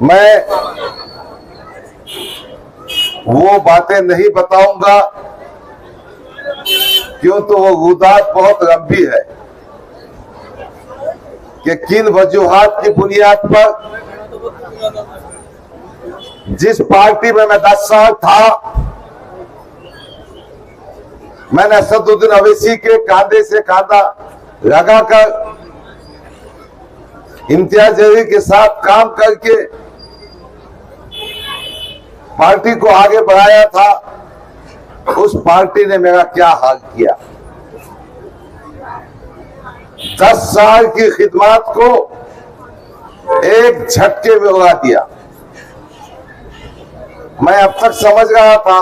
मैं वो बातें नहीं बताऊंगा, क्यों तो वो गुदात बहुत लंबी है कि किन वजूहात की बुनियाद पर जिस पार्टी में मैं 10 साल था, मैंने असदुद्दीन अवैसी के कांधे से कांधा लगाकर इम्तियाज जलील के साथ काम करके पार्टी को आगे बढ़ाया था। उस पार्टी ने मेरा क्या हाल किया। 10 साल की खिदमत को एक झटके में उड़ा दिया। मैं अब तक समझ रहा था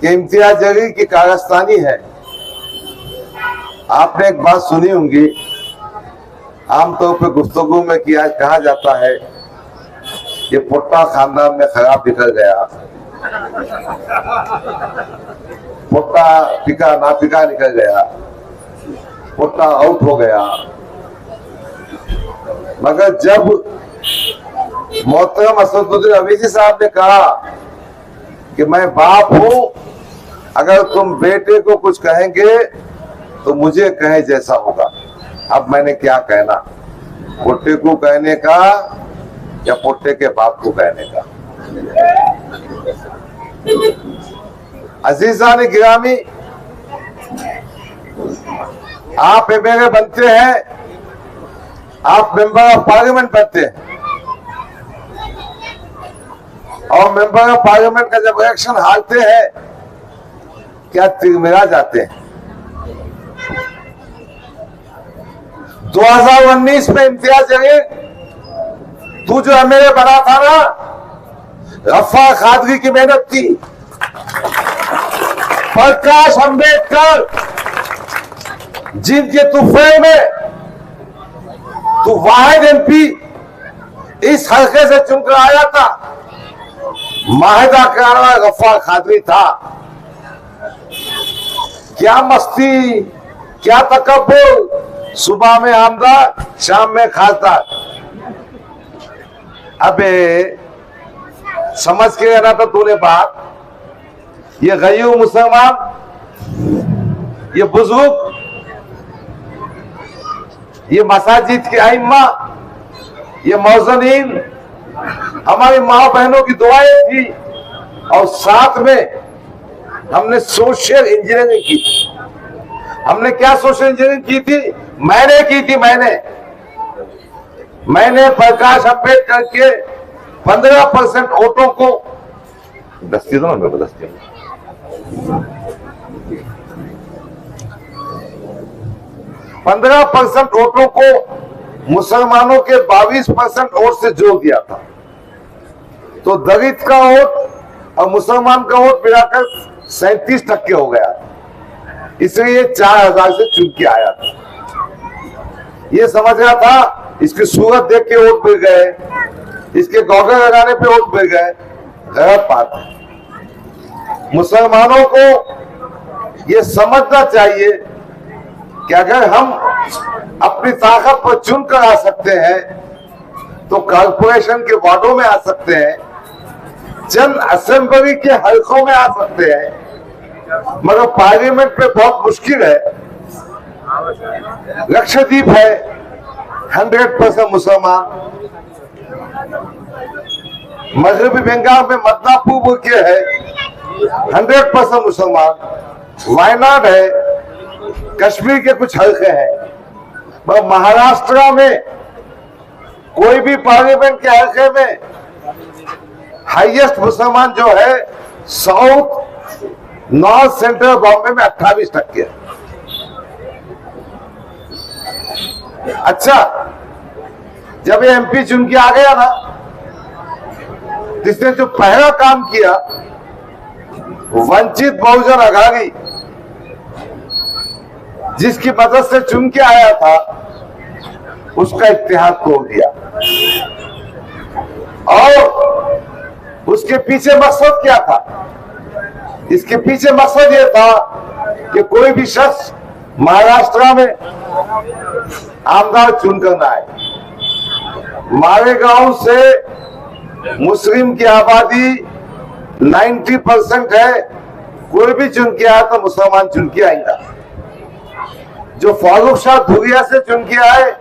कि इम्तियाज जलील की कारस्तानी है। आपने एक बात सुनी होंगी, आमतौर पर गुफ्तगू में कहा जाता है ये पुट्टा खानदान में खराब निकल गया, पुट्टा पिका ना पिका निकल गया, पुट्टा आउट हो गया। मगर जब मोहतरम असदुद्दीन अवैसी साहब ने कहा कि मैं बाप हूं, अगर तुम बेटे को कुछ कहेंगे तो मुझे कहे जैसा होगा। अब मैंने क्या कहना, पुट्टे को कहने का या पुट्टे के बाप को कहने का। अजीजान गिरामी, आप एमएलए बनते हैं, आप मेंबर ऑफ पार्लियामेंट बनते हैं, और मेंबर ऑफ पार्लियामेंट का जब इलेक्शन हारते हैं क्या तिरमिरा जाते हैं। 2019 में इम्तियाज जलील, तू जो एमएलए बना था ना, रफ़ा खादरी की मेहनत थी। प्रकाश अंबेडकर जिनके तूफे में तू वाहिद एमपी इस हल्के से चुनकर आया था, माहिदा करारा रफ़ा खादरी था। क्या मस्ती, क्या तकब्बुर, सुबह में आमदार, शाम में खासदार। अबे समझ के रहना था तूने बात। ये गयूर मुसलमान, ये बुजुर्ग, ये मसाजिद के आइम्मा, ये मौजनीन, हमारी माँ बहनों की दुआएं थी, और साथ में हमने सोशल इंजीनियरिंग की थी। हमने क्या सोशल इंजीनियरिंग की थी? मैंने की थी। मैंने प्रकाश अंबेडकर के 15% वोटों को, दस्ती दो ना मेरे को, दस्ती 15% वोटों को मुसलमानों के 22% वोट से जोड़ दिया था। तो दलित का वोट और मुसलमान का वोट मिलाकर 37% हो गया। इसलिए 4000 से चुन के आया था। ये समझ रहा था इसकी सूरत देख के वोट मिल गए, इसके गॉगल लगाने पे वोट मिल गए। गलत बात है। मुसलमानों को ये समझना चाहिए कि अगर हम अपनी ताकत पर चुनकर आ सकते हैं तो कॉर्पोरेशन के वार्डों में आ सकते हैं, जन असेंबली के हलकों में आ सकते हैं, मगर पार्लियामेंट में बहुत मुश्किल है। लक्षद्वीप है 100% मुसलमान, मगरबी बंगाल में मदनापुर के है 100% मुसलमान, वायनाड है, कश्मीर के कुछ हल्के हैं, मगर महाराष्ट्र में कोई भी पार्लियामेंट के हल्के में हाईएस्ट मुसलमान जो है साउथ नॉर्थ सेंट्रल बॉम्बे में 28%। अच्छा, जब ये एमपी चुन के आ गया ना, जिसने जो पहला काम किया, वंचित बहुजन आघाड़ी जिसकी मदद से चुन के आया था, उसका इत्तेहाद तोड़ दिया। और उसके पीछे मकसद क्या था? इसके पीछे मकसद ये था कि कोई भी शख्स महाराष्ट्र में आमदार चुनकर ना आए। मालेगांव से मुस्लिम की आबादी 90% है। कोई भी चुन के आया तो मुसलमान चुन के आएगा। जो फारूक शाह धुरिया से चुन के आए,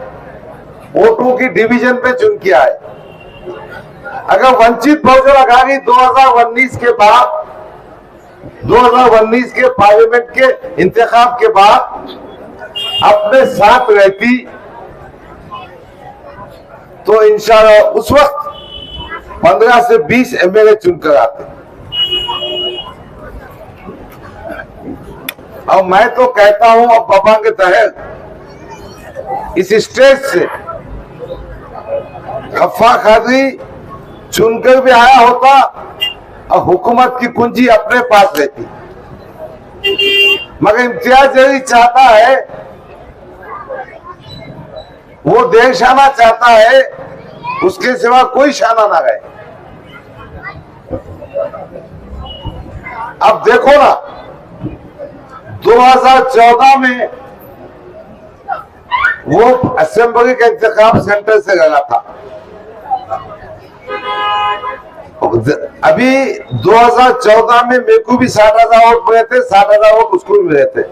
वोटों की डिवीजन पे चुन के आए। अगर वंचित बहुजन आघाड़ी 2019 के बाद, 2019 के पार्लियामेंट के इंतखाब के बाद अपने साथ रहती तो इंशाअल्लाह उस वक्त 15 से 20 एमएलए चुनकर आते। अब मैं तो कहता हूं, अब बाबा के तहत इस स्टेज से गफ्फार कादरी चुनकर भी आया होता और हुकूमत की कुंजी अपने पास रहती। मगर इम्तियाज जलील चाहता है, वो देश आना चाहता है, उसके सिवा कोई शाना ना रहे। अब देखो ना, 2014 में वो असेंबली का इंतखाब सेंटर से लगा था। अभी 2014 में मेरे को भी 60,000 वोट मिले थे, 60,000 वोट उसको भी मिले थे।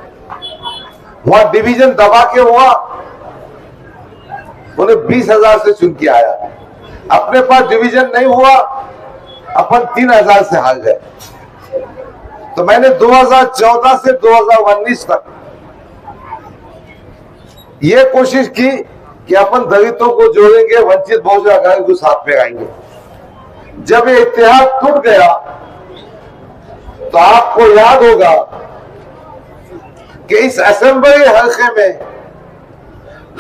वहां डिवीजन दबा के हुआ, उन्हें 20,000 से चुन के आया। अपने पास डिवीजन नहीं हुआ, अपन 3,000 से हार गए। तो मैंने 2014 से 2019 तक ये कोशिश की कि अपन दलितों को जोड़ेंगे, वंचित बहुजन आघाड़ी को साथ में आएंगे। जब ये इतिहाद टूट गया तो आपको याद होगा कि इस असेंबली हल्के में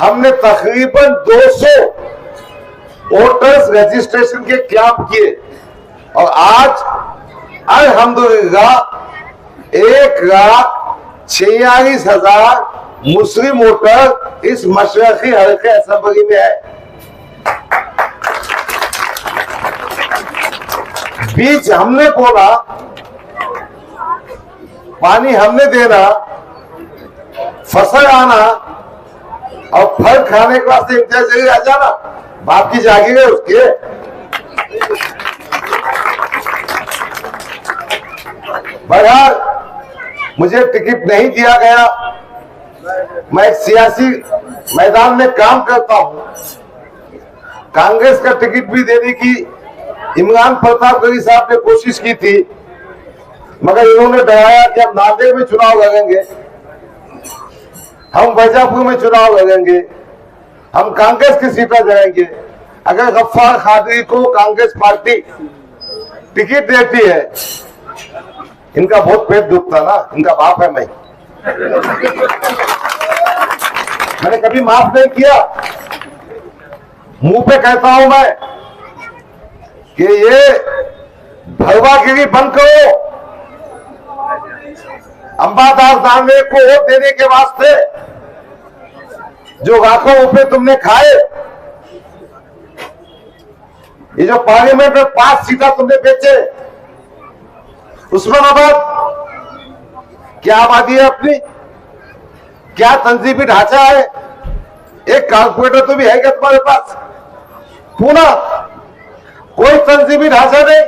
हमने तकरीबन 200 वोटर्स रजिस्ट्रेशन के कैंप किए और आज अल्हम्दुलिल्लाह 1,46,000 मुस्लिम वोटर इस मशरकी हल्के असेंबली में है। बीज हमने बोला, पानी हमने देना, फसल आना और फल खाने के वास्ते इम्तियाज जलील आ जाना, बाप की जागीर है उसके। बहरहाल मुझे टिकट नहीं दिया गया। मैं एक सियासी मैदान में काम करता हूं। कांग्रेस का टिकट भी देने की इमरान प्रतापगढ़ी साहब ने कोशिश की थी, मगर इन्होंने डराया कि हम नांदेड़ में चुनाव लड़ेंगे, हम वैजापुर में चुनाव लड़ेंगे, हम कांग्रेस की सीटें जाएंगे। अगर गफ्फार कादरी को कांग्रेस पार्टी टिकट देती है, इनका बहुत पेट दुखता ना, इनका बाप है मैं। मैंने कभी माफ नहीं किया, मुंह पे कहता हूं मैं कि ये भरवागिरी बंद करो। अंबादास दानवे को वोट देने के वास्ते जो लाखों रुपए तुमने खाए, ये जो पार्लियामेंट में 5 सीटें तुमने बेचे, उस्मानाबाद क्या आबादी है अपनी, क्या तंजीमी ढांचा है? एक कारपोरेटर तो भी है क्या तुम्हारे पास? पूना कोई तंजीमी ढांचा नहीं,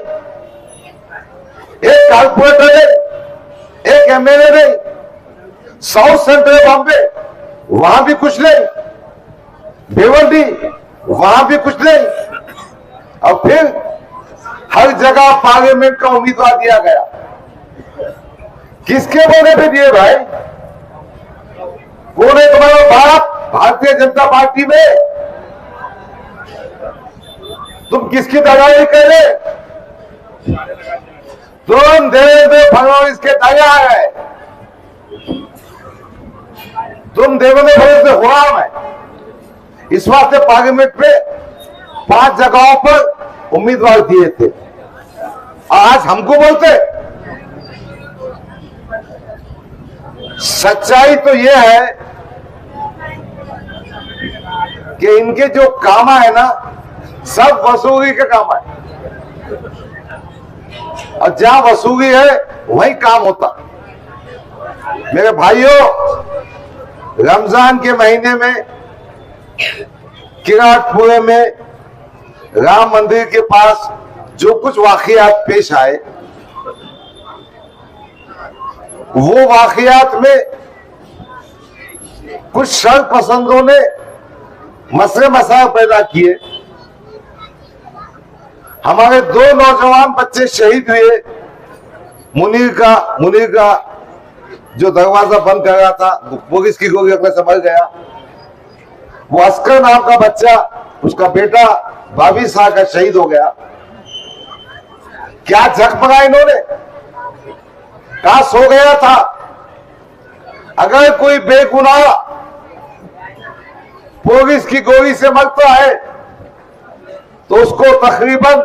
एक कारपोरेटर नहीं, एक एमएलए नहीं। साउथ सेंट्रल बॉम्बे वहां भी कुछ नहीं, भिवंडी वहां भी कुछ नहीं, और फिर हर जगह पार्लियामेंट का उम्मीदवार दिया गया। किसके बोले पे दिए भाई? कौन है तुम्हारा बाप भारतीय जनता पार्टी में? तुम किसकी दलाली कर रहे? तुम देवेंद्र फडणवीस के दया है, तुम देवेंद्र फडणवीस से गुलाम है। इस वास्ते पार्लियामेंट पे 5 जगहों पर उम्मीदवार दिए थे। आज हमको बोलते, सच्चाई तो यह है कि इनके जो काम है ना, सब वसूली का काम है, और जहां वसूली है वही काम होता। मेरे भाइयों, रमजान के महीने में किराटपुरे में राम मंदिर के पास जो कुछ वाकयात पेश आए, वो वाकयात में कुछ शर पसंदों ने मसले मसाइल पैदा किए। हमारे 2 नौजवान बच्चे शहीद हुए। मुनीर का जो दरवाजा बंद कर रहा था, पुलिस की गोली लगने से मर गया। वो अस्कर नाम का बच्चा, उसका बेटा 22 साल का शहीद हो गया। क्या झकमगा इन्होंने, कहां सो गया था। अगर कोई बेगुनाह पुलिस की गोली से मरता है तो उसको तकरीबन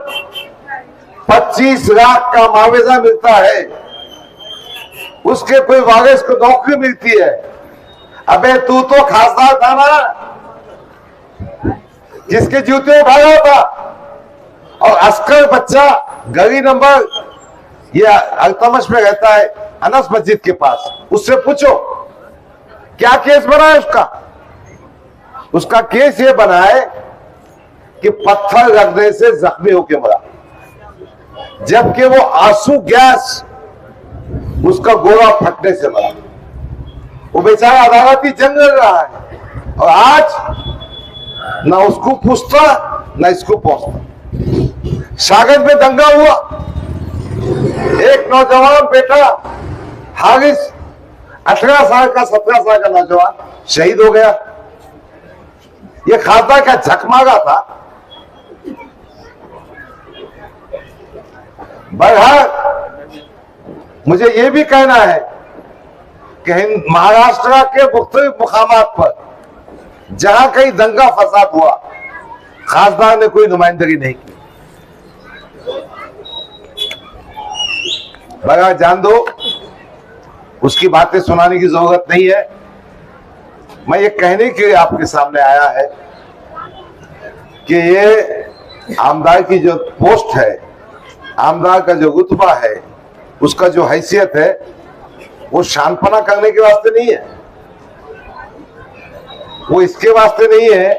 25 लाख का मुआवजा मिलता है, उसके कोई वारिस को नौकरी मिलती है। अबे तू तो खासदार था ना, जिसके जूते उठाया था। और अस्कर बच्चा गली नंबर ये अल्तमश में रहता है, अनस मस्जिद के पास, उससे पूछो क्या केस बना है उसका केस ये बना है कि पत्थर लगने से जख्मी होकर मरा, जबकि वो आंसू गैस उसका गोला फटने से मरा। वो बेचारा अदालती जंग लड़ रहा है और आज ना उसको पूछता ना इसको पहुंचता। शागिर्द में दंगा हुआ, एक नौजवान बेटा हारिस 18 साल का 17 साल का नौजवान शहीद हो गया। ये खासदार का झकमागा था। बहरहाल मुझे यह भी कहना है कि महाराष्ट्र के मुख्तलिफ मुकामात पर जहां कहीं दंगा फसाद हुआ, खासदार ने कोई नुमाइंदगी नहीं की। बगैर जान दो, उसकी बातें सुनाने की जरूरत नहीं है। मैं ये कहने के लिए आपके सामने आया है कि ये आमदार की जो पोस्ट है, आमदार का जो रुतबा है, उसका जो हैसियत है, वो शानपना करने के वास्ते नहीं है। वो इसके वास्ते नहीं है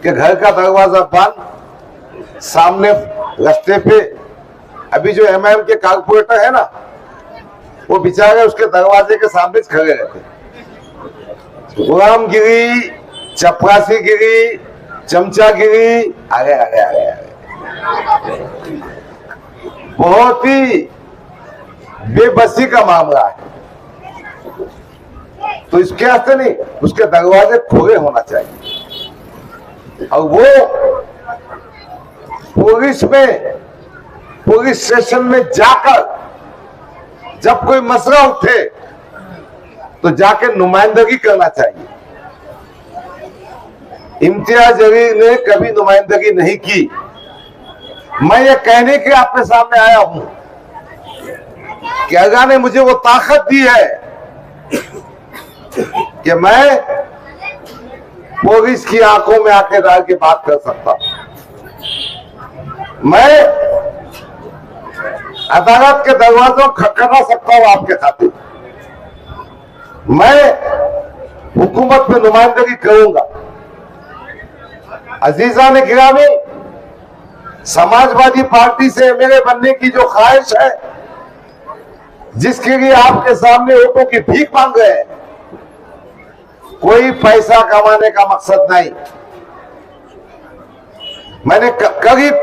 कि घर का दरवाजा बंद, सामने रास्ते पे अभी जो एमआईएम के कारपोरेटर है ना, वो बेचारे उसके दरवाजे के सामने खड़े रहते। गुलामगिरी, चपरासीगिरी, चमचागिरी, आगे आगे आगे आगे, बहुत ही बेबसी का मामला है। तो इसके वास्ते नहीं, उसके दरवाजे खुले होना चाहिए। और वो पुलिस स्टेशन में जाकर जब कोई मसला उठे तो जाके नुमाइंदगी करना चाहिए। इम्तियाज जलील ने कभी नुमाइंदगी नहीं की। मैं ये कहने के आपके सामने आया हूं कि अल्लाह ने मुझे वो ताकत दी है कि मैं पुलिस की आंखों में आके डाल के बात कर सकता हूं। मैं अदालत के दरवाजों खटखटा सकता हूं आपके खातिर। मैं हुकूमत में नुमाइंदगी करूंगा। अजीजा ने गिरामी, समाजवादी पार्टी से मेरे बनने की जो ख्वाहिश है, जिसके लिए आपके सामने वोटों की भीख मांग रहे हैं, कोई पैसा कमाने का मकसद नहीं। मैंने करीब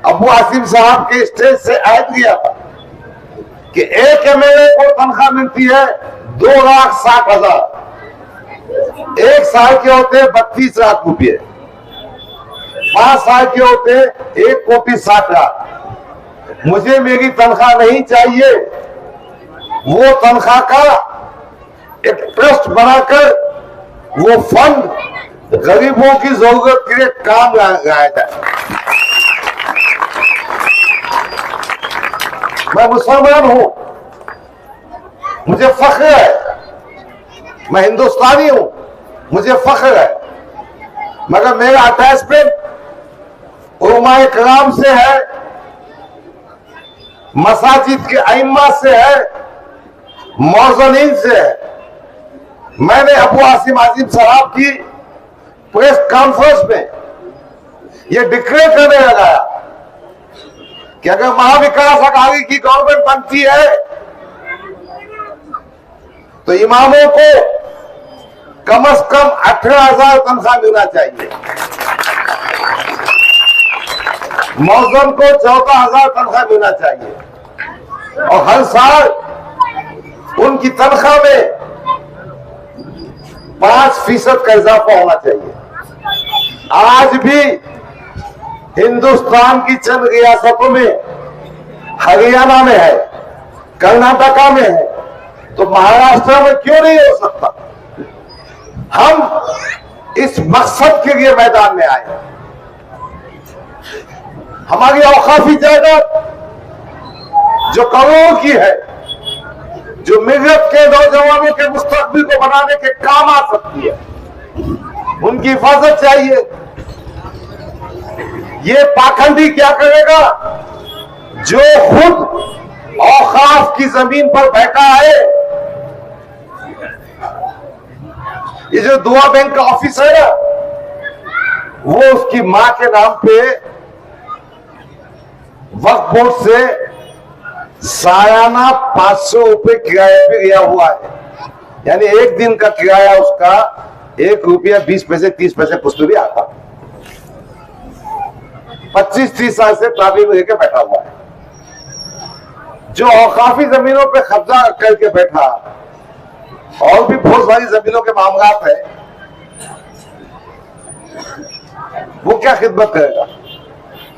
अबू आसिम साहब के स्टेज से ऐड किया था कि एक एमएलए को तनख्वाह मिलती है 2,60,000, एक साल के होते 32 लाख रुपये, 5 साल के होते 1,60,00,000। मुझे मेरी तनख्वाह नहीं चाहिए, वो तनख्वाह का एक ट्रस्ट बनाकर वो फंड गरीबों की जरूरत के लिए काम लगाया जाए। मैं मुसलमान हूं, मुझे फख्र है, मैं हिंदुस्तानी हूं, मुझे फख्र है, मगर मेरा अटैचमेंट उलमाए कराम से है, मसाजिद के अइम्मा से है, मौज़नीन से है। मैंने अबू आसिम आजिम साहब की प्रेस कॉन्फ्रेंस में ये डिक्लेयर करने लगाया कि अगर महाविकास अघाड़ी की गवर्नमेंट बनती है तो इमामों को कम से कम 18,000 तनख्वाह मिलना चाहिए, मौजम को 14,000 तनख्वाह मिलना चाहिए और हर साल उनकी तनख्वाह में 5% का इजाफा होना चाहिए। आज भी हिंदुस्तान की चंद रियासतों में, हरियाणा में है, कर्नाटका में है, तो महाराष्ट्र में क्यों नहीं हो सकता? हम इस मकसद के लिए मैदान में आए। हमारी औकाफी जायदाद जो करोड़ों की है, जो मिल्लत के नौजवानों के मुस्तकबिल को बनाने के काम आ सकती है, उनकी हिफाजत चाहिए। ये पाखंडी क्या करेगा? जो खुद औकाफ की जमीन पर बैठा है, ये जो दुआ बैंक का ऑफिस है ना, वो उसकी मां के नाम पे वक्फ बोर्ड से सालाना 500 रुपए किराए पे गया हुआ है। यानी एक दिन का किराया उसका 1 रुपया 20 पैसे 30 पैसे कुछ तो भी आता। 25-30 साल से ताबी में लेके बैठा हुआ है। जो औकाफी जमीनों पे कब्जा करके बैठा, और भी बहुत सारी जमीनों के मामलात है, वो क्या खिदमत करेगा?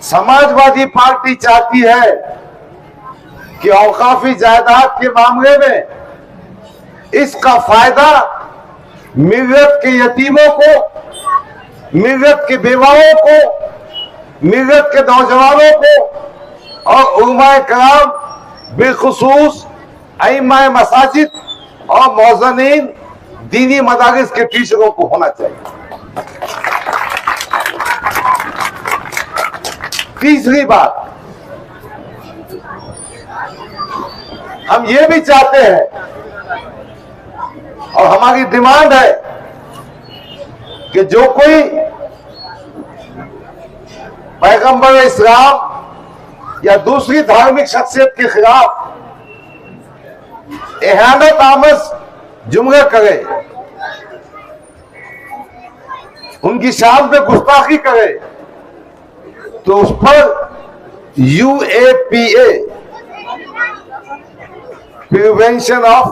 समाजवादी पार्टी चाहती है कि औकाफी जायदाद के मामले में इसका फायदा मिल्लत के यतीमों को, मिल्लत के बेवाओं को, मिल्लत के नौजवानों को और उलमाए कराम, बिलखुसूस अइम्माए मसाजिद और मौज़नीन दीनी मदारिस के टीचरों को होना चाहिए। तीसरी बात, हम ये भी चाहते हैं और हमारी डिमांड है कि जो कोई पैगंबर इस्लाम या दूसरी धार्मिक शख्सियत के खिलाफ एहानत आमज जुमले करे, उनकी शान पे गुस्ताखी करे, तो उस पर UAPA प्रिवेंशन ऑफ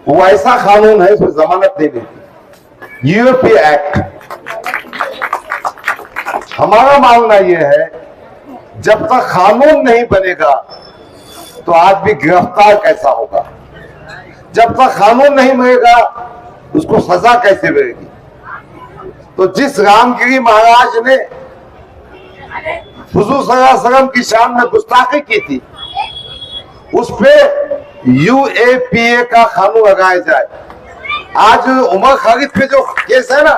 वो ऐसा कानून है, इसमें जमानत नहीं देती, UAPA एक्ट। हमारा मानना यह है, जब तक कानून नहीं बनेगा तो आदमी गिरफ्तार कैसा होगा? जब तक कानून नहीं मिलेगा उसको सजा कैसे मिलेगी? तो जिस रामगिरी महाराज ने हुजूर सल्लल्लाहु अलैहि वसल्लम की शान में गुस्ताखी की थी, उस पे UAPA का कानून लगाया जाए। आज उमर खालिद पे जो केस है ना,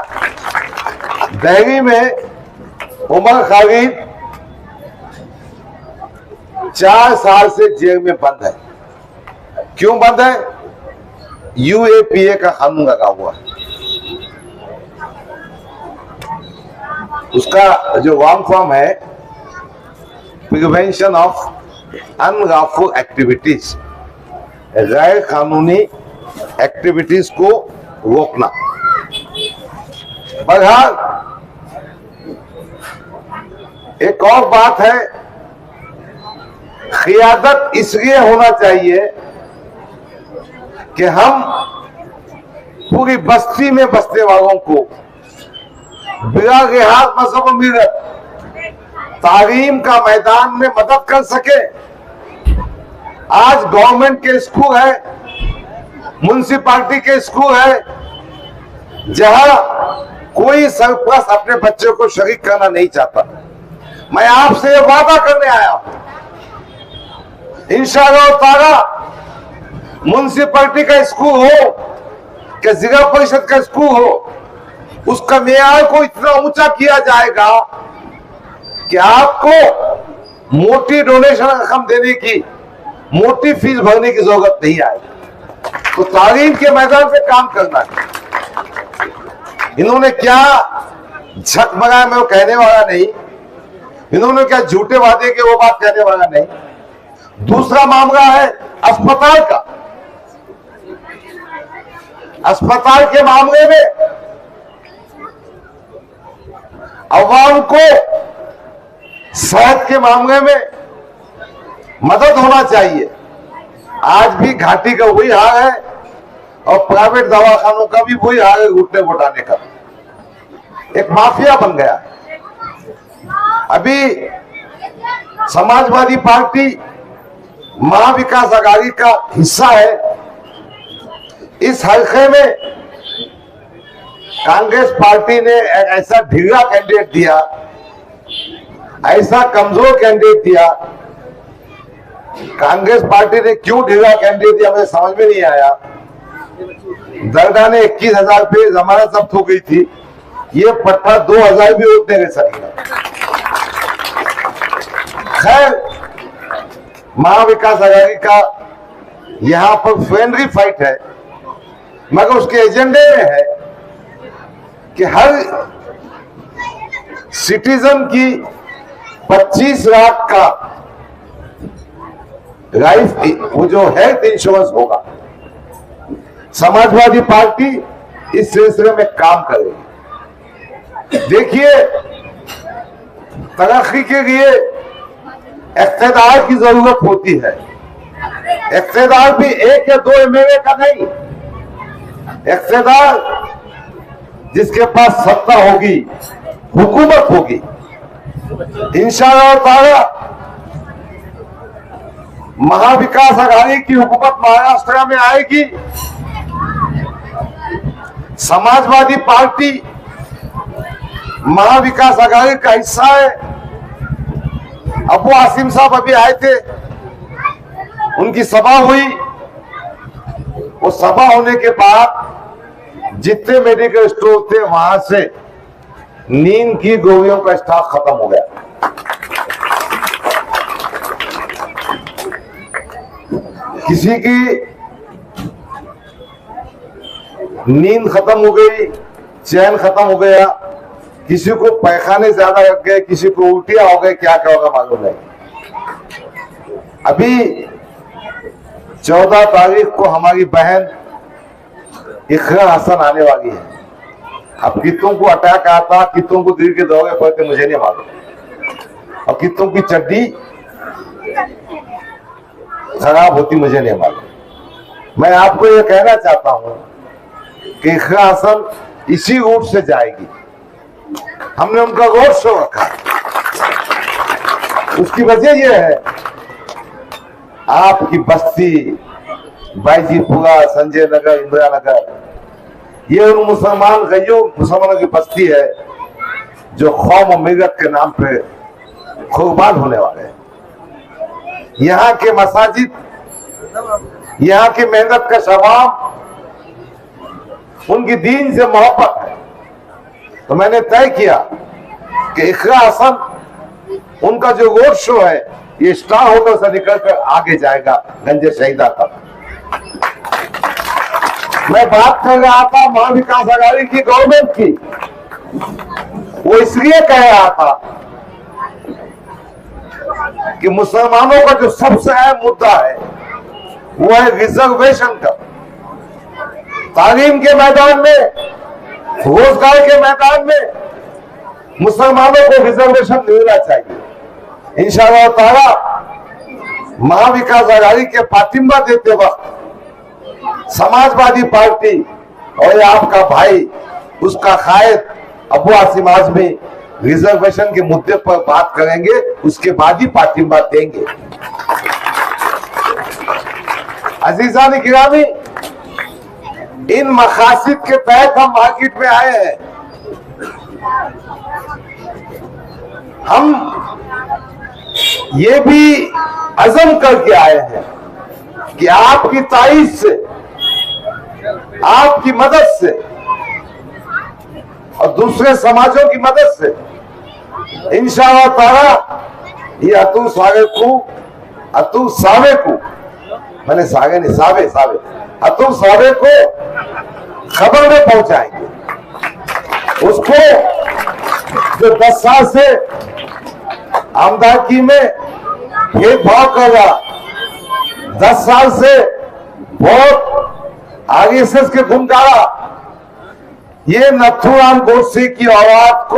दिल्ली में उमर खालिद 4 साल से जेल में बंद है। क्यों बंद है? UAPA का कानून लगा हुआ है। उसका जो वार्म फॉर्म है, प्रिवेंशन ऑफ अनलॉफुल एक्टिविटीज, गैर कानूनी एक्टिविटीज को रोकना। बहरहाल एक और बात है, क़ियादत इसलिए होना चाहिए कि हम पूरी बस्ती में बसने वालों को बिला लिहाज मजहब मिल्लत तालीम का मैदान में मदद कर सके। आज गवर्नमेंट के स्कूल है, म्युनिसिपैलिटी के स्कूल है, जहां कोई सरपरस्त अपने बच्चों को शरीक करना नहीं चाहता। मैं आपसे ये वादा करने आया हूं, इंशाअल्लाह ताला म्युनिसिपैलिटी का स्कूल हो कि जिला परिषद का स्कूल हो, उसका मेयार को इतना ऊंचा किया जाएगा कि आपको मोटी डोनेशन रकम देने की, मोटी फीस भरने की जरूरत नहीं आएगी। तो तालीम के मैदान से काम करना है। इन्होंने क्या झकमगाया मैं वो कहने वाला नहीं, इन्होंने क्या झूठे वादे के वो बात कहने वाला नहीं। दूसरा मामला है अस्पताल का। अस्पताल के मामले में अवाम को सेहत के मामले में मदद होना चाहिए। आज भी घाटी का वही हाल है और प्राइवेट दवाखानों का भी वही हाल है, घुटने घुटाने का एक माफिया बन गया है। अभी समाजवादी पार्टी महाविकास आघाड़ी का हिस्सा है। इस हल्के में कांग्रेस पार्टी ने एक ऐसा ढीला कैंडिडेट दिया, ऐसा कमजोर कैंडिडेट दिया। कांग्रेस पार्टी ने क्यों ढीला कैंडिडेट दिया मुझे समझ में नहीं आया। दरगाह ने 21,000 रुपये जमानत जब्त हो गई थी, ये पट्टा 2,000 भी उठने दे सकेगा। खैर, महाविकास आघाड़ी का यहां पर फ्रेंडली फाइट है, मगर उसके एजेंडे में है कि हर सिटीजन की 25 लाख का लाइफ वो जो हेल्थ इंश्योरेंस होगा। समाजवादी पार्टी इस सिलसिले में काम करेगी। देखिए, तरक्की के लिए इख्तिदार की जरूरत होती है। इख्तिदार भी 1 या 2 एमएलए का नहीं, इख्तिदार जिसके पास सत्ता होगी, हुकूमत होगी। इंशाअल्लाह ताला महाविकास आघाड़ी की हुकूमत महाराष्ट्र में आएगी। समाजवादी पार्टी महाविकास आघाड़ी का हिस्सा है। अबू आसिम साहब अभी आए थे, उनकी सभा हुई। वो सभा होने के बाद जितने मेडिकल स्टोर थे वहां से नींद की गोलियों का स्टॉक खत्म हो गया। किसी की नींद खत्म हो गई, चैन खत्म हो गया, किसी को पैखाने ज्यादा लग गए, किसी को उल्टियां हो गए, क्या क्या होगा मालूम नहीं। अभी 14 तारीख को हमारी बहन इकरा हसन आने वाली है। अब कितनों को अटैक आता, कितनों को दिल के दौरे पड़ते मुझे नहीं मालूम, और कितनों की चड्डी खराब होती मुझे नहीं मालूम। मैं आपको ये कहना चाहता हूं कि इकरा हसन इसी रूट से जाएगी। हमने उनका रोड शो रखा। उसकी वजह यह है, आपकी बस्ती, बाईजीपुरा, संजय नगर, इंदिरा नगर, ये उन मुसलमानों की बस्ती है जो कौम और मिल्लत के नाम पे कुर्बान होने वाले हैं। यहाँ के मसाजिद, यहाँ की मेहनत का शबाब, उनकी दीन से मोहब्बत है। तो मैंने तय किया कि इकरा हसन उनका जो रोड शो है ये स्टार होटल से निकलकर आगे जाएगा गंजे शहीदा तक। मैं बात कर रहा था महाविकास आघाड़ी की गवर्नमेंट की, वो इसलिए कह रहा था कि मुसलमानों का जो सबसे अहम मुद्दा है वो है रिजर्वेशन का। तालीम के मैदान में, रोजगार के मैदान में मुसलमानों को रिजर्वेशन मिलना चाहिए। इंशाअल्लाह ताला महाविकास आघाड़ी के पातिंबा देते वक्त समाजवादी पार्टी और आपका भाई, उसका कायद अबू आसिम आजमी रिजर्वेशन के मुद्दे पर बात करेंगे, उसके बाद ही पातिंबा देंगे। अजीजान गिरामी, इन मकासद के तहत हम मार्केट में आए हैं। हम ये भी अज़म करके आए हैं कि आपकी ताईद से, आपकी मदद से और दूसरे समाजों की मदद से इंशाअल्लाह ताला ये अतु सावे को, मैंने सागे नहीं, सावे और तुम सारे को खबर में पहुंचाएंगे उसको जो 10 साल से आमदनी में भेदभाव कर रहा, 10 साल से बहुत आरएसएस के गुंडारा ये नथुराम गोडसे की औलाद को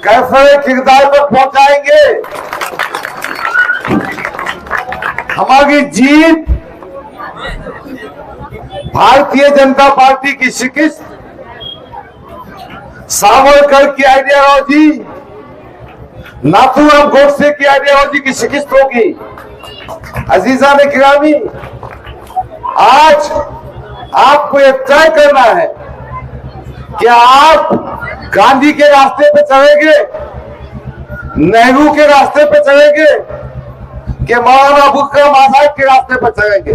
कैसे किरदार पर पहुंचाएंगे। हमारी जीत भारतीय जनता पार्टी की शिकस्त सावरकर की आइडियोलॉजी, नाथूराम गोडसे की आइडियोलॉजी की शिकस्त होगी। अजीजा ने गिरामी, आज आपको यह तय करना है कि आप गांधी के रास्ते पे चलेंगे, नेहरू के रास्ते पे चलेंगे, कि मौलाना अबुल कलाम आजाद के रास्ते पर चलेंगे।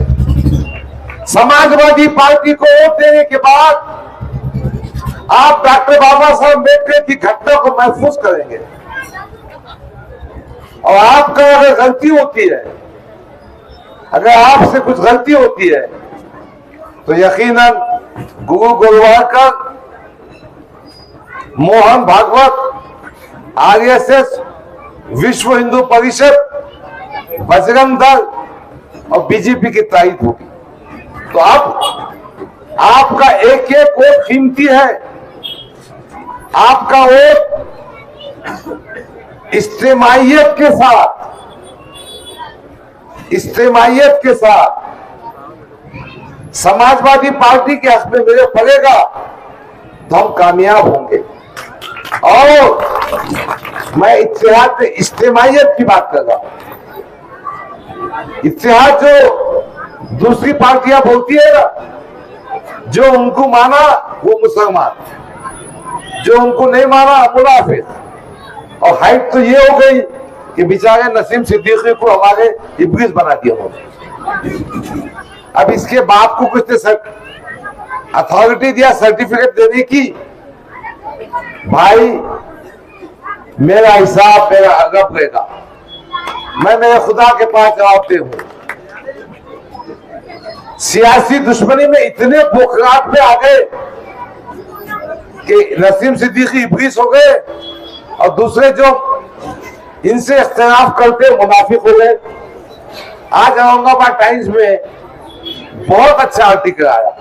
समाजवादी पार्टी को वोट देने के बाद आप डॉक्टर बाबा साहब अम्बेडकर की घटना को महफूज करेंगे। और आपका अगर गलती होती है, अगर आपसे कुछ गलती होती है, तो यकीनन गुरु गोलवालकर, मोहन भागवत, आरएसएस, विश्व हिंदू परिषद, बजरंग दल और बीजेपी की तारीफ होगी। तो अब आपका एक एक वोट कीमती है। आपका वोट इज्तिमाइयत के साथ समाजवादी पार्टी के हक में मेरे पड़ेगा तो हम कामयाब होंगे। और मैं इत्तेहाद में इज्तिमाइयत की बात कर रहा हूं। इत्तेहाद जो दूसरी पार्टियां बोलती है ना, जो उनको माना वो मुसलमान, जो उनको नहीं माना मुनाफिक। और हाइट तो ये हो गई कि बेचारे नसीम सिद्दीकी को हमारे इब्लिस बना दिया उन्होंने। अब इसके बाप को कुछ अथॉरिटी दिया सर्टिफिकेट देने की, भाई मेरा हिसाब मेरा अगब रहेगा, मैं मेरे खुदा के पास जवाब दे हूं। सियासी दुश्मनी में इतने बोखलाहट पे आ गए कि नसीम सिद्दीकी इब्लिस हो गए और दूसरे जो इनसे इख्तिलाफ करते मुनाफिक हो गए। आज औरंगाबाद टाइम्स में बहुत अच्छा आर्टिकल आया,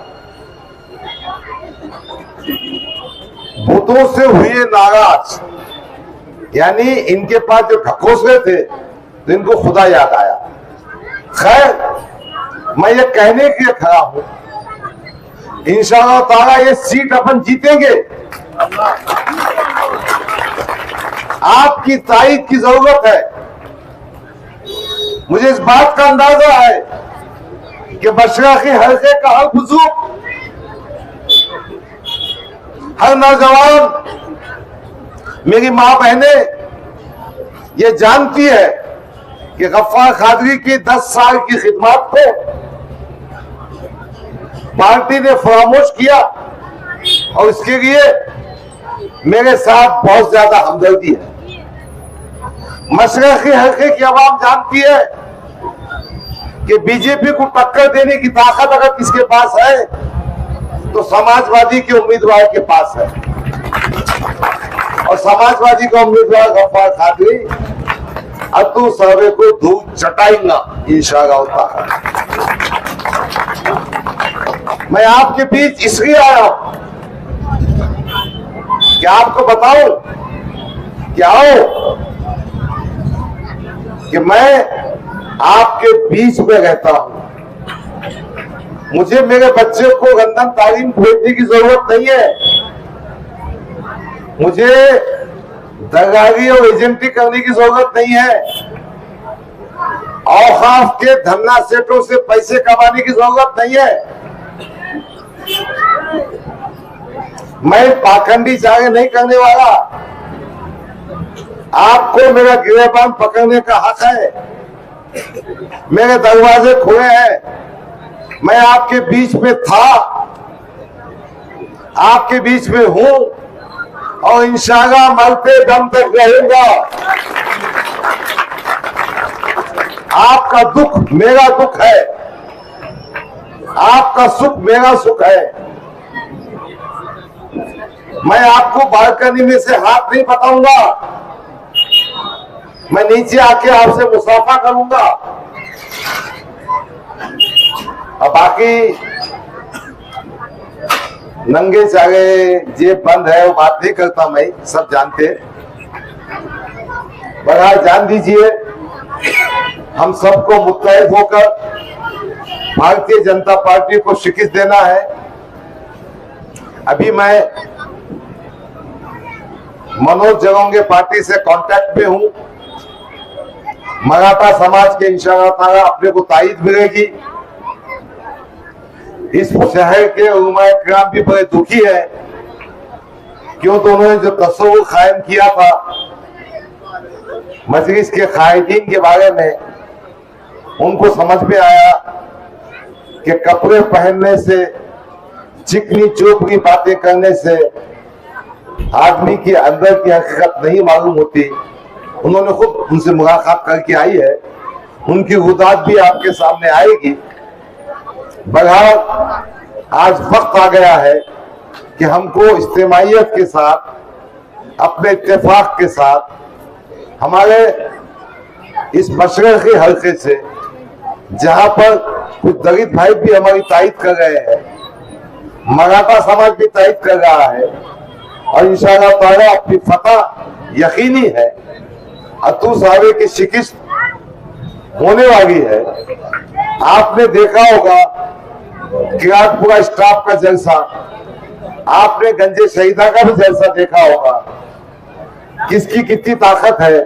भूतों से हुए नाराज, यानी इनके पास जो ढकोसले थे तो इनको खुदा याद आया। खैर, मैं ये कहने के लिए खड़ा हूं, इंशाअल्लाह ताला ये सीट अपन जीतेंगे। आपकी तारीफ की जरूरत है। मुझे इस बात का अंदाजा है कि मशरक़ी हल्के का हर बुजुर्ग, हर नौजवान, मेरी मां बहनें ये जानती है कि गफ्फार कादरी की 10 साल की खिदमत को पार्टी ने फरामोश किया और इसके लिए मेरे साथ बहुत ज्यादा हमदर्दी है। मशरक़ी हल्के की आवाम जानती है कि बीजेपी को टक्कर देने की ताकत अगर किसके पास है तो समाजवादी के उम्मीदवार के पास है। और समाजवादी का उम्मीदवार गफ्फार कादरी अतु सर्वे को धूप चटाएगा इंशाअल्लाह। मैं आपके बीच इसलिए आया हूं कि आपको बताऊं क्या हो कि मैं आपके बीच में रहता हूं। मुझे मेरे बच्चे को गंदम तालीम भेजने की जरूरत नहीं है। मुझे दगारी और एजेंटी करने की जरूरत नहीं है। औकाफ के धन्ना सेठों से पैसे कमाने की जरूरत नहीं है। मैं पाखंडी चाहे नहीं करने वाला। आपको मेरा गिरेबान पकड़ने का हक है। मेरे दरवाजे खुले हैं। मैं आपके बीच में था, आपके बीच में हूं और इंशाअल्लाह मरते दम तक रहूंगा। आपका दुख मेरा दुख है। आपका सुख मेरा सुख है। मैं आपको बालकनी में से हाथ नहीं बताऊंगा, मैं नीचे आके आपसे मुसाफा करूंगा। अब बाकी नंगे चाहे जेब बंद है वो बात नहीं करता, मैं सब जानते। बहरहाल जान दीजिए, हम सबको मुत्तहिद होकर भारतीय जनता पार्टी को शिकस्त देना है। अभी मैं मनोज जगोंगे पार्टी से कांटेक्ट में हूं। मराठा समाज के इंशाअल्लाह ताला अपने को ताईद मिलेगी। इस शहर के उलमाए किराम भी बड़े दुखी है, क्यों तो उन्होंने जो तस्वुर कायम किया था मजलिस के कायदीन के बारे में, उनको समझ में आया कि कपड़े पहनने से, चिकनी चोपड़ी बातें करने से आदमी के अंदर की हकीकत नहीं मालूम होती। उन्होंने खुद उनसे मुलाकात करके आई है, उनकी गुदात भी आपके सामने आएगी। बहरहाल आज वक्त आ गया है कि हमको इज्तिमाइयत के साथ, अपने इत्तेफाक के साथ, हमारे इस मशरक़ी हल्के से, जहां पर कुछ दलित भाई भी हमारी तायद कर रहे हैं, मराठा समाज भी तायद कर रहा है, और इंशाअल्लाह ताला अपनी फतह यकीनी है, अतू साहब की शिकस्त होने वाली है। आपने देखा होगा किरातपुरा स्टाफ का जलसा, आपने गंजे शहीदा का भी जलसा देखा होगा, किसकी कितनी ताकत है,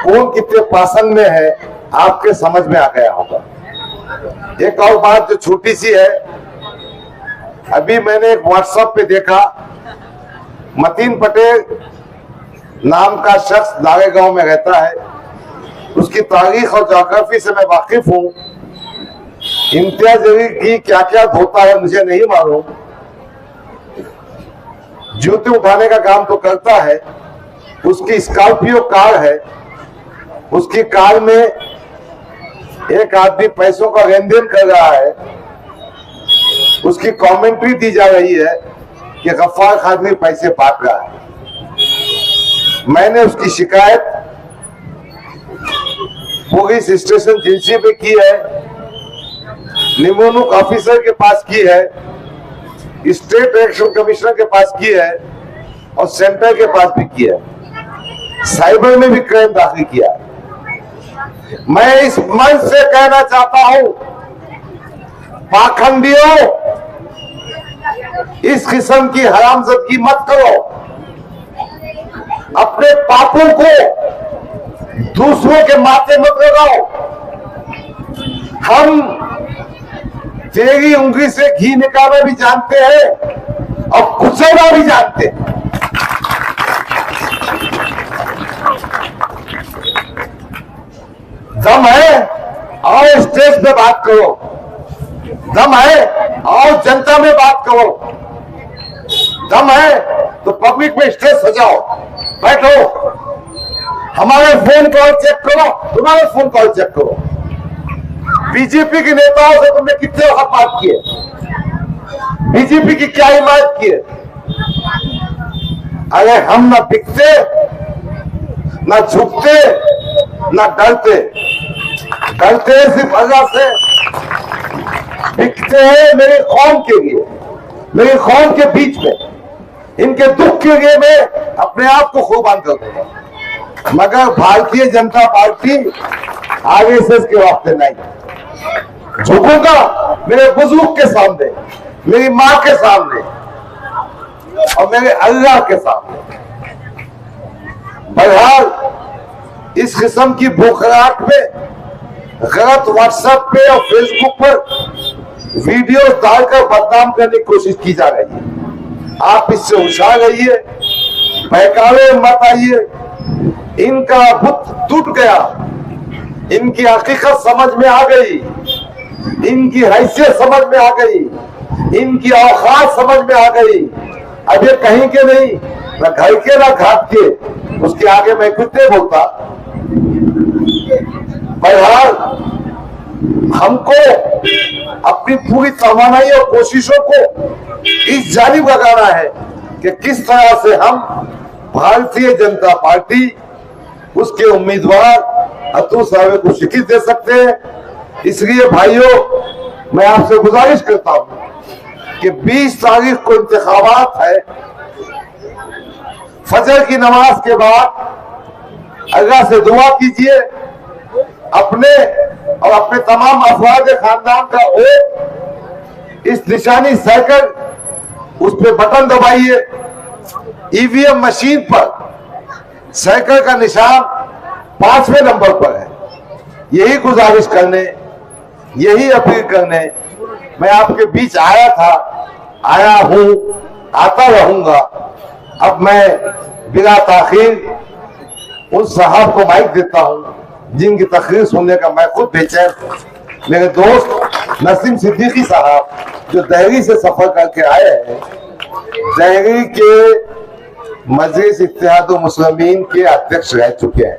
कौन कितने पासन में है, आपके समझ में आ गया होगा। एक और बात जो छोटी सी है, अभी मैंने एक व्हाट्सएप पे देखा, मतीन पटेल नाम का शख्स लाड़ेगांव में रहता है, उसकी तारीख और ज्योग्राफी से मैं वाकिफ हूं। इम्तियाज जलील की क्या क्या होता है मुझे नहीं मालूम, जूते उठाने का काम तो करता है। उसकी स्कॉर्पियो कार है, उसकी कार में एक आदमी पैसों का लेन देन कर रहा है। उसकी कमेंट्री दी जा रही है कि गफ्फार खान पैसे बांट रहा है। मैंने उसकी शिकायत पुलिस स्टेशन जिंसी पे की है, निमोनुक ऑफिसर के पास की है, स्टेट इलेक्शन कमिश्नर के पास की है, और सेंटर के पास भी की है, साइबर में भी क्लेम दाखिल किया है। मैं इस मंच से कहना चाहता हूं, पाखंडियों, इस किस्म की हरामजदगी मत करो। अपने पापों को दूसरों के माथे मत लगाओ। हम तेरी उंगली से घी निकालना भी जानते हैं और कुचलना भी जानते हैं। दम है आओ स्टेज पे बात करो, दम है आओ जनता में बात करो, दम है तो पब्लिक में स्टेज सजाओ, बैठो, हमारे फोन कॉल चेक करो, तुम्हारे फोन कॉल चेक करो। बीजेपी के नेताओं से तुमने कितने वक्त बात किए, बीजेपी की क्या हिमायत की है? अरे हम ना बिकते, ना झुकते, ना डरते। डरते सिर्फ अल्लाह से, बिकते हैं मेरे कौम के लिए, मेरी कौम के बीच में। इनके दुख के लिए मैं अपने आप को कुर्बान कर दूंगा, मगर भारतीय जनता पार्टी आरएसएस के वास्ते नहीं। झुकूंगा मेरे बुजुर्ग के सामने, मेरी मां के सामने और मेरे अल्लाह के सामने। बहरहाल इस किस्म की भूखराट में गलत व्हाट्सएप पे और फेसबुक पर वीडियो डालकर बदनाम करने की कोशिश की जा रही है। आप इससे होशियार रहिए, बहकावे मत आइए। इनका बुत टूट गया, इनकी हकीकत समझ में आ गई, इनकी हैसियत समझ में आ गई, इनकी औकात समझ में आ गई। अब ये कहीं के नहीं, न घर के ना घाट के, उसके आगे मैं कुछ नहीं बोलता। बहरहाल हमको अपनी पूरी तवानाई और कोशिशों को इस जानिब लगाना है कि किस तरह से हम भारतीय जनता पार्टी उसके उम्मीदवार अतुल सावे को शिकस्त दे सकते हैं। इसलिए भाइयों, मैं आपसे गुजारिश करता हूं कि 20 तारीख को इंतखाबात है। फजर की नमाज के बाद अल्लाह से दुआ कीजिए, अपने और अपने तमाम अफराद खानदान का वोट इस निशानी साइकिल उस पर बटन दबाइए। ईवीएम मशीन पर साइकिल का निशान 5वें नंबर पर है। यही गुजारिश करने, यही अपील करने मैं आपके बीच आया था, आया हूं, आता रहूंगा। अब मैं बिना ताखीर उन साहब को माइक देता हूं जिनकी तकरीर सुनने का मैं खुद बेचैन हूं। मेरे दोस्त नसीम सिद्दीकी साहब जो दहली से सफर करके आए हैं, दहली के मजलिस इत्तेहाद मुस्लिमीन के अध्यक्ष रह चुके हैं।